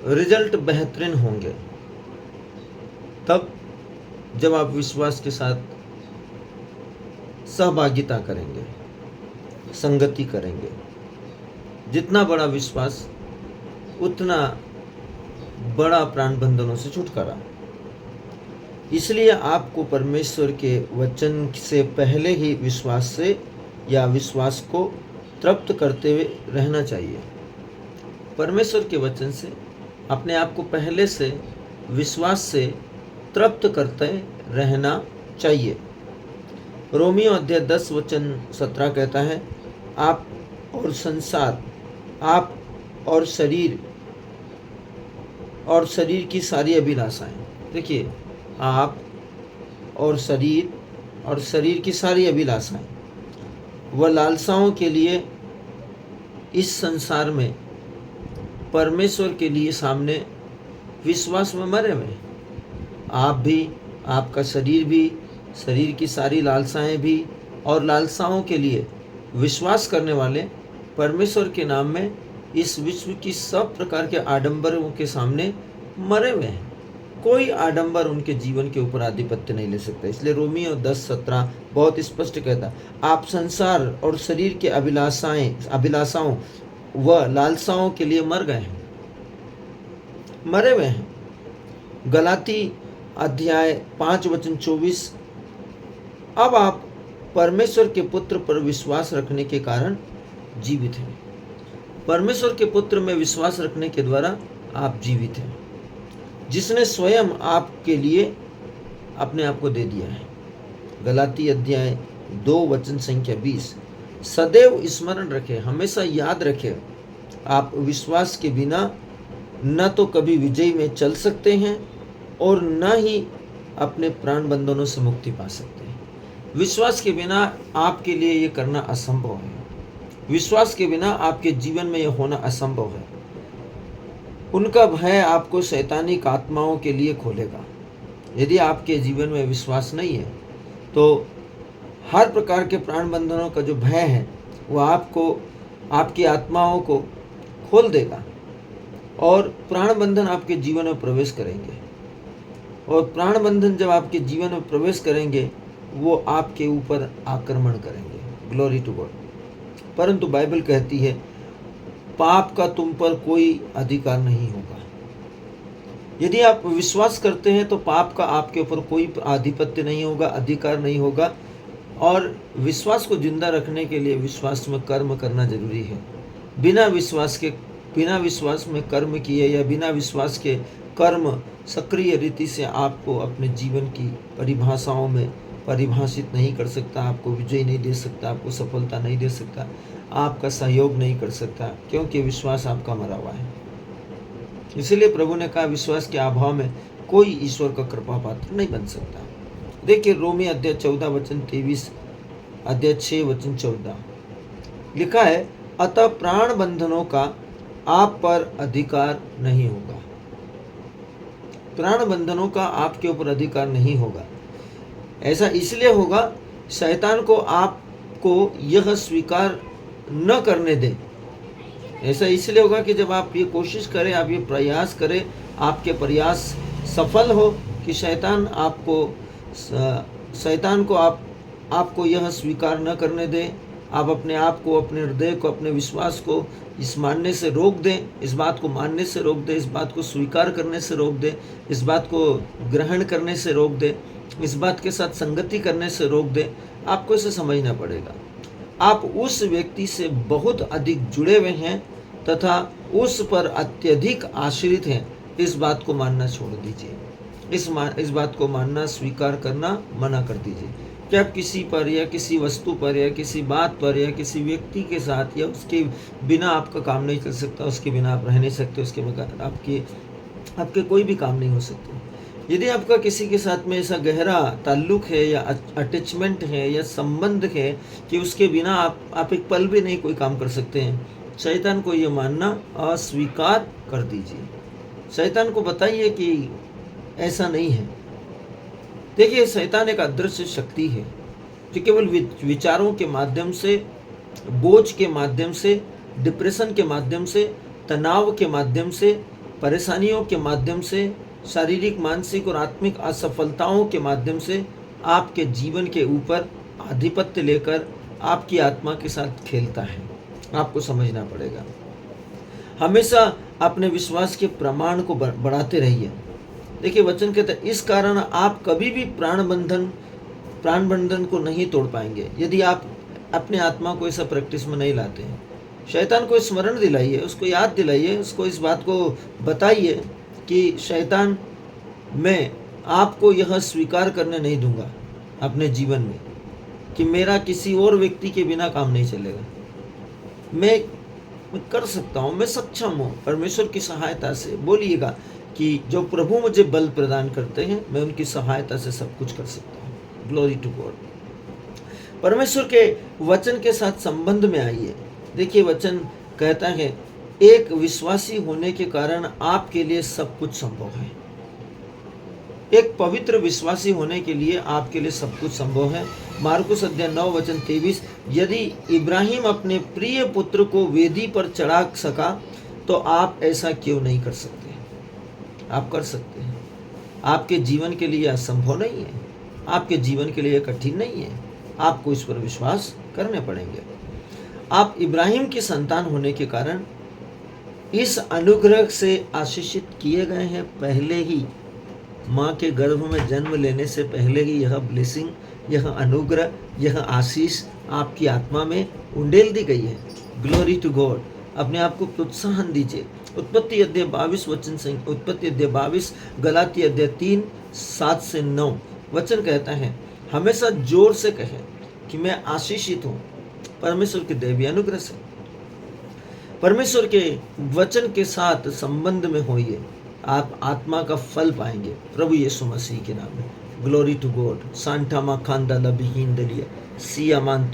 Result बेहतरीन होंगे तब जब आप विश्वास के साथ सहभागिता करेंगे, संगति करेंगे। जितना बड़ा विश्वास उतना बड़ा प्राण बंधनों से छुटकारा। इसलिए आपको परमेश्वर के वचन से पहले ही विश्वास से या विश्वास को तृप्त करते हुए रहना चाहिए। परमेश्वर के वचन से अपने आप को पहले से विश्वास से तृप्त करते रहना चाहिए। रोमियो अध्याय 10 वचन 17 कहता है, आप और संसार, आप और शरीर की सारी अभिलाषाएं। देखिए, आप और शरीर की सारी अभिलाषाएं व लालसाओं के लिए इस संसार में परमेश्वर के लिए सामने विश्वास में मरे हुए। आप भी, आपका शरीर भी, शरीर की सारी लालसाएं भी और लालसाओं के लिए विश्वास करने वाले परमेश्वर के नाम में इस विश्व की सब प्रकार के आडंबरों के सामने मरे हुए हैं। कोई आडंबर उनके जीवन के ऊपर आधिपत्य नहीं ले सकता। इसलिए रोमियो 10:17 बहुत स्पष्ट कहता है, आप संसार और शरीर के अभिलाषाओं व लालसाओं के लिए मरे हुए हैं। गलाती अध्याय 5 वचन 24, अब आप परमेश्वर के पुत्र पर विश्वास रखने के कारण जीवित हैं। परमेश्वर के पुत्र में विश्वास रखने के द्वारा आप जीवित हैं, जिसने स्वयं आपके लिए अपने आप को दे दिया है। गलाती अध्याय 2 वचन संख्या 20। सदैव स्मरण रखें, हमेशा याद रखें, आप विश्वास के बिना न तो कभी विजय में चल सकते हैं और न ही अपने प्राण बंधनों से मुक्ति पा सकते हैं। विश्वास के बिना आपके लिए ये करना असंभव है। विश्वास के बिना आपके जीवन में यह होना असंभव है। उनका भय आपको शैतानिक आत्माओं के लिए खोलेगा। यदि आपके जीवन में विश्वास नहीं है तो हर प्रकार के प्राण बंधनों का जो भय है वो आपको, आपकी आत्माओं को खोल देगा और प्राण बंधन आपके जीवन में प्रवेश करेंगे। और प्राण बंधन जब आपके जीवन में प्रवेश करेंगे वो आपके ऊपर आक्रमण करेंगे। Glory to God. परंतु बाइबल कहती है, पाप का तुम पर कोई अधिकार नहीं होगा। यदि आप विश्वास करते हैं तो पाप का आपके ऊपर कोई आधिपत्य नहीं होगा, अधिकार नहीं होगा। और विश्वास को जिंदा रखने के लिए विश्वास में कर्म करना जरूरी है। बिना विश्वास में कर्म किए या बिना विश्वास के कर्म सक्रिय रीति से आपको अपने जीवन की परिभाषाओं में परिभाषित नहीं कर सकता, आपको विजय नहीं दे सकता, आपको सफलता नहीं दे सकता, आपका सहयोग नहीं कर सकता, क्योंकि विश्वास आपका मरा हुआ है। इसलिए प्रभु ने कहा, विश्वास के अभाव में कोई ईश्वर का कृपा पात्र नहीं बन सकता। देखिए, रोमी अध्याय 14 वचन 23, अध्याय 6 वचन 14 लिखा है, अतः प्राण बंधनों का आप पर अधिकार नहीं होगा। प्राण बंधनों का आपके ऊपर अधिकार नहीं होगा। ऐसा इसलिए होगा, शैतान को आपको यह स्वीकार न करने दें। ऐसा इसलिए होगा कि जब आप ये कोशिश करें, आप ये प्रयास करें, आपके प्रयास सफल हो कि शैतान को आपको यह स्वीकार न करने दें। आप अपने आप को, अपने हृदय को, अपने विश्वास को इस मानने से रोक दें, इस बात को मानने से रोक दें, इस बात को स्वीकार करने से रोक दें, इस बात को ग्रहण करने से रोक दें, इस बात के साथ संगति करने से रोक दें। आपको इसे समझना पड़ेगा। आप उस व्यक्ति से बहुत अधिक जुड़े हुए हैं तथा उस पर अत्यधिक आश्रित हैं। इस बात को मानना छोड़ दीजिए। इस बात को मानना, स्वीकार करना मना कर दीजिए कि आप किसी पर या किसी वस्तु पर या किसी बात पर या किसी व्यक्ति के साथ या उसके बिना आपका काम नहीं चल सकता, उसके बिना आप रह नहीं सकते, उसके बगैर आपके कोई भी काम नहीं हो सकते। यदि आपका किसी के साथ में ऐसा गहरा ताल्लुक है या अटैचमेंट है या संबंध है कि उसके बिना आप एक पल भी नहीं कोई काम कर सकते हैं, शैतान को ये मानना अस्वीकार कर दीजिए। शैतान को बताइए कि ऐसा नहीं है। देखिए, शैतान एक अदृश्य शक्ति है जो केवल विचारों के माध्यम से, बोझ के माध्यम से, डिप्रेशन के माध्यम से, तनाव के माध्यम से, परेशानियों के माध्यम से, शारीरिक, मानसिक और आत्मिक असफलताओं के माध्यम से आपके जीवन के ऊपर आधिपत्य लेकर आपकी आत्मा के साथ खेलता है। आपको समझना पड़ेगा। हमेशा अपने विश्वास के प्रमाण को बढ़ाते रहिए। देखिए वचन कहता है, इस कारण आप कभी भी प्राण बंधन को नहीं तोड़ पाएंगे यदि आप अपने आत्मा को ऐसा प्रैक्टिस में नहीं लाते हैं। शैतान को स्मरण दिलाइए, उसको याद दिलाइए, उसको इस बात को बताइए कि शैतान, मैं आपको यह स्वीकार करने नहीं दूंगा अपने जीवन में कि मेरा किसी और व्यक्ति के बिना काम नहीं चलेगा। मैं कर सकता हूँ, मैं सक्षम हूँ। परमेश्वर की सहायता से बोलिएगा कि जो प्रभु मुझे बल प्रदान करते हैं, मैं उनकी सहायता से सब कुछ कर सकता हूँ। Glory to God. परमेश्वर के वचन के साथ संबंध में आइए। देखिए वचन कहता है, एक विश्वासी होने के कारण आपके लिए सब कुछ संभव है। एक पवित्र विश्वासी होने के लिए आपके लिए सब कुछ संभव है। मार्कुस अध्याय 9 वचन 23, यदि इब्राहिम अपने प्रिय पुत्र को वेदी पर चढ़ा सका तो आप ऐसा क्यों नहीं कर सकते? आप कर सकते हैं। आपके जीवन के लिए असंभव नहीं है, आपके जीवन के लिए कठिन नहीं है। आपको इस पर विश्वास करने पड़ेंगे। आप इब्राहिम की संतान होने के कारण इस अनुग्रह से आशीषित किए गए हैं। पहले ही माँ के गर्भ में जन्म लेने से पहले ही यह ब्लेसिंग, यह अनुग्रह, यह आशीष आपकी आत्मा में उंडेल दी गई है। Glory to God. अपने आप को प्रोत्साहन दीजिए। उत्पत्ति अध्याय 22 वचन से, उत्पत्ति अध्याय 22, गलाती अध्याय 3 7 से 9 वचन कहता है, हमेशा जोर से कहें कि मैं आशीषित हूँ परमेश्वर के दैवीय अनुग्रह से। परमेश्वर के वचन के साथ संबंध में होइए, आप आत्मा का फल पाएंगे प्रभु यीशु मसीह के नाम में। Glory to God. सांटा मा खांदा लबिहीन दलिया सिया मान